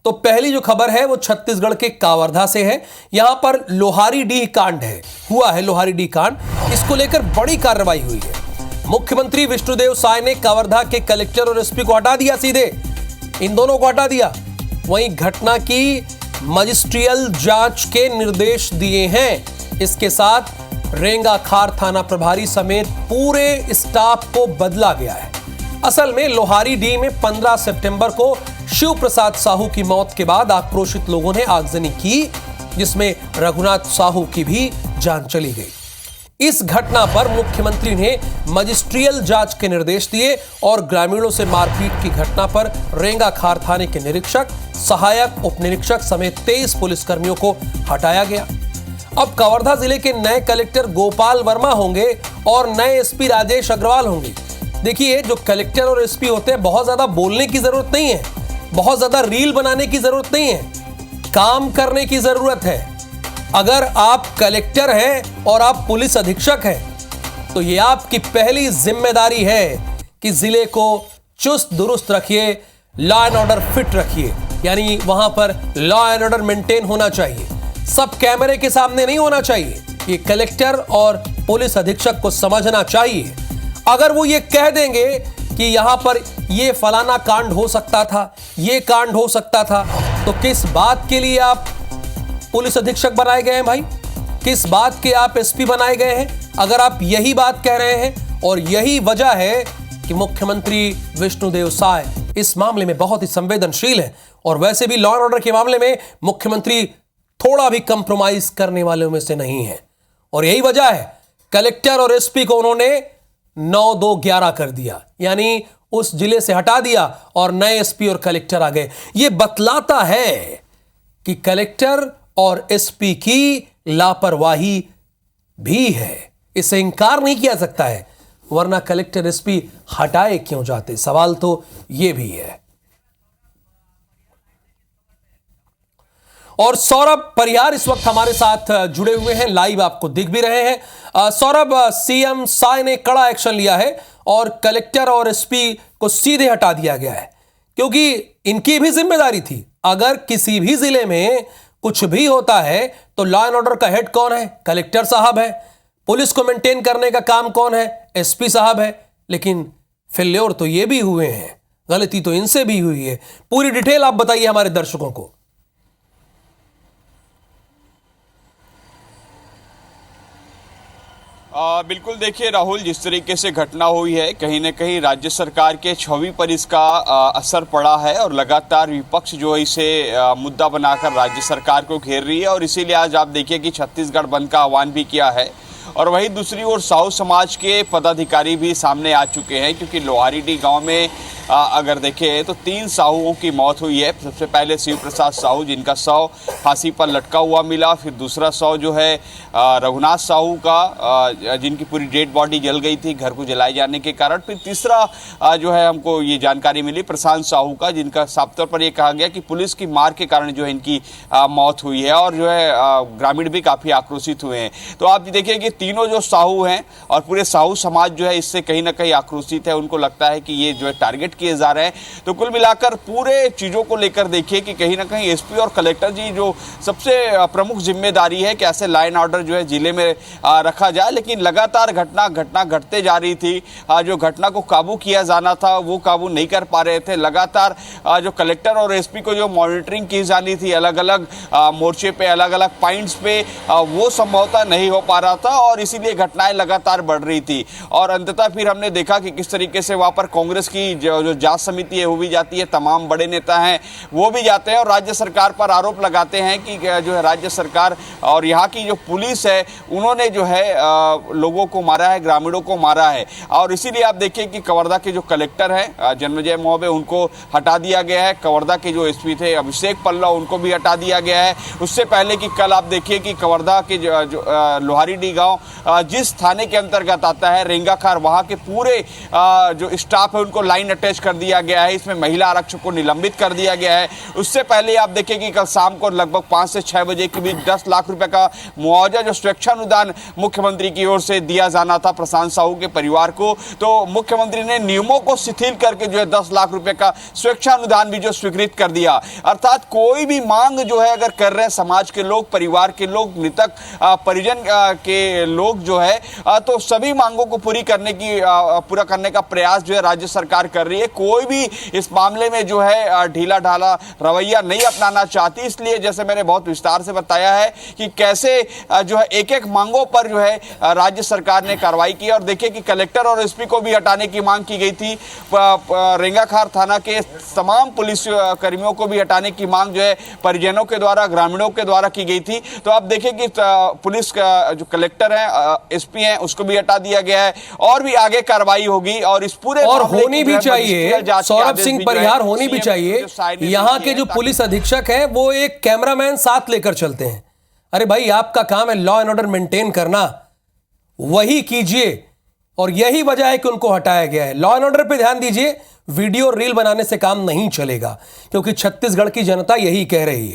तो पहली जो खबर है वो छत्तीसगढ़ के कावर्धा से है। यहां पर लोहारीडीह कांड हुआ है लोहारीडीह कांड। इसको लेकर बड़ी कार्रवाई हुई है। मुख्यमंत्री विष्णुदेव साय ने कावर्धा के कलेक्टर और एसपी को हटा दिया, सीधे इन दोनों को हटा दिया। वहीं घटना की मजिस्ट्रियल जांच के निर्देश दिए हैं। इसके साथ रेंगाखार थाना प्रभारी समेत पूरे स्टाफ को बदला गया है। असल में लोहारीडीह में 15 सितंबर को शिव प्रसाद साहू की मौत के बाद आक्रोशित लोगों ने आगजनी की, जिसमें रघुनाथ साहू की भी जान चली गई। इस घटना पर मुख्यमंत्री ने मजिस्ट्रियल जांच के निर्देश दिए और ग्रामीणों से मारपीट की घटना पर रेंगाखार थाने के निरीक्षक, सहायक उप निरीक्षक समेत 23 पुलिसकर्मियों को हटाया गया। अब कवर्धा जिले के नए कलेक्टर गोपाल वर्मा होंगे और नए एसपी राजेश अग्रवाल होंगे। देखिए, जो कलेक्टर और एसपी होते हैं, बहुत ज्यादा बोलने की जरूरत नहीं है, बहुत ज्यादा रील बनाने की जरूरत नहीं है, काम करने की जरूरत है। अगर आप कलेक्टर हैं और आप पुलिस अधीक्षक हैं तो यह आपकी पहली जिम्मेदारी है कि जिले को चुस्त दुरुस्त रखिए, लॉ एंड ऑर्डर फिट रखिए। यानी वहां पर लॉ एंड ऑर्डर मेंटेन होना चाहिए, सब कैमरे के सामने नहीं होना चाहिए। ये कलेक्टर और पुलिस अधीक्षक को समझना चाहिए। अगर वो ये कह देंगे कि यहां पर ये फलाना कांड हो सकता था, ये कांड हो सकता था, तो किस बात के लिए आप पुलिस अधीक्षक बनाए गए हैं भाई? किस बात के आप एसपी बनाए गए हैं? अगर आप यही बात कह रहे हैं और यही वजह है कि मुख्यमंत्री विष्णुदेव साय इस मामले में बहुत ही संवेदनशील है और वैसे भी लॉ एंड ऑर्डर के मामले में मुख्यमंत्री थोड़ा भी कंप्रोमाइज करने वालों में से नहीं है, और यही वजह है कलेक्टर और एसपी को उन्होंने 9-2-11 कर दिया, यानी उस जिले से हटा दिया और नए एसपी और कलेक्टर आ गए। यह बतलाता है कि कलेक्टर और एसपी की लापरवाही भी है, इसे इंकार नहीं किया सकता है। वरना कलेक्टर एसपी हटाए क्यों जाते, सवाल तो यह भी है। और सौरभ परिहार इस वक्त हमारे साथ जुड़े हुए हैं, लाइव आपको दिख भी रहे हैं। सौरभ, सीएम साय ने कड़ा एक्शन लिया है और कलेक्टर और एसपी को सीधे हटा दिया गया है, क्योंकि इनकी भी जिम्मेदारी थी। अगर किसी भी जिले में कुछ भी होता है तो लॉ एंड ऑर्डर का हेड कौन है? कलेक्टर साहब है। पुलिस को मेंटेन करने का काम कौन है? एसपी साहब है। लेकिन फेल्योर तो ये भी हुए हैं, गलती तो इनसे भी हुई है। पूरी डिटेल आप बताइए हमारे दर्शकों को। बिल्कुल, देखिए राहुल, जिस तरीके से घटना हुई है, कहीं ना कहीं राज्य सरकार के छवि पर इसका असर पड़ा है और लगातार विपक्ष जो है इसे मुद्दा बनाकर राज्य सरकार को घेर रही है। और इसीलिए आज आप देखिए कि छत्तीसगढ़ बंद का आह्वान भी किया है। और वहीं दूसरी ओर साहू समाज के पदाधिकारी भी सामने आ चुके हैं, क्योंकि लोहारीडीह गांव में अगर देखें तो 3 साहुओं की मौत हुई है। सबसे पहले शिव प्रसाद साहू, जिनका शव फांसी पर लटका हुआ मिला। फिर दूसरा शव जो है रघुनाथ साहू का, जिनकी पूरी डेड बॉडी जल गई थी घर को जलाए जाने के कारण। फिर तीसरा जो है हमको ये जानकारी मिली प्रशांत साहू का, जिनका साफ तौर पर यह कहा गया कि पुलिस की मार के कारण जो है इनकी मौत हुई है। और जो है ग्रामीण भी काफ़ी आक्रोशित हुए हैं। तो आप देखिए कि तीनों जो साहू हैं और पूरे साहू समाज जो है इससे कहीं ना कहीं आक्रोशित है। उनको लगता है कि ये जो है टारगेट किए जा रहे हैं। तो कुल मिलाकर पूरे चीज़ों को लेकर देखिए कि कहीं ना कहीं एसपी और कलेक्टर जी जो सबसे प्रमुख जिम्मेदारी है कि ऐसे लॉ एंड ऑर्डर जो है जिले में रखा जाए, लेकिन लगातार घटना घटते जा रही थी। जो घटना को काबू किया जाना था वो काबू नहीं कर पा रहे थे। लगातार जो कलेक्टर और एसपी को जो मॉनिटरिंग की जानी थी अलग अलग मोर्चे पे, अलग अलग पॉइंट्स पे, वो संभवतः नहीं हो पा रहा था और इसीलिए घटनाएं लगातार बढ़ रही थी। और अंततः फिर हमने देखा कि किस तरीके से वहां पर कांग्रेस की जो जांच समिति है वो भी जाती है, तमाम बड़े नेता हैं वो भी जाते हैं और राज्य सरकार पर आरोप लगाते हैं कि जो है राज्य सरकार और यहाँ की जो पुलिस है उन्होंने जो है लोगों को मारा है, ग्रामीणों को मारा है। और इसीलिए आप देखिए कि कवर्धा के जो कलेक्टर हैं जन्मजय महोदय, उनको हटा दिया गया है। कवर्धा के जो एसपी थे अभिषेक पल्लव, उनको भी हटा दिया गया है। उससे पहले कि कल आप देखिए कि कवर्धा के जो लोहारीडीह गांव जिस थाने के अंतर्गत आता है रेंगाखार, वहां के पूरे जो स्टाफ है उनको लाइन अटैच खारिज कर दिया गया है, इसमें महिला आरक्षक को निलंबित कर दिया गया है। उससे पहले आप देखिए कि कल शाम को लगभग 5 से 6 बजे के बीच 10 लाख रुपए का मुआवजा जो स्वेच्छानुदान मुख्यमंत्री की ओर से दिया जाना था प्रशांत साहू के परिवार को, तो मुख्यमंत्री ने नियमों को शिथिल करके जो है 10 लाख रुपए का स्वेच्छानुदान भी जो स्वीकृत कर दिया। अर्थात कोई भी मांग जो है अगर कर रहे हैं समाज के लोग, परिवार के लोग, मृतक परिजन के लोग जो है, तो सभी मांगों को पूरा करने का प्रयास जो है राज्य सरकार कर रही है। कोई भी इस मामले में जो है ढीला ढाला रवैया नहीं अपनाना चाहती। इसलिए जैसे मैंने बहुत विस्तार से बताया है कि कैसे जो है एक एक मांगों पर जो है राज्य सरकार ने कार्रवाई की। और देखिए कि कलेक्टर और एसपी को भी हटाने की मांग की गई थी, रेंगाखार थाना के तमाम पुलिस कर्मियों को भी हटाने की मांग जो है परिजनों के द्वारा, ग्रामीणों के द्वारा की गई थी। तो आप देखिए कि पुलिस का जो कलेक्टर है, एसपी है, उसको भी हटा दिया गया है और भी आगे कार्रवाई होगी। और इस पूरे और होनी भी चाहिए, सौरभ सिंह परिहार, होनी भी चाहिए। यहाँ के जो पुलिस अधीक्षक हैं वो एक कैमरामैन साथ लेकर चलते हैं। अरे भाई, आपका काम है लॉ एंड ऑर्डर मेंटेन करना, वही कीजिए। और यही वजह है कि उनको हटाया गया है। लॉ एंड ऑर्डर पे ध्यान दीजिए, वीडियो रील बनाने से काम नहीं चलेगा, क्योंकि छत्तीसगढ़ की जनता यही कह रही है।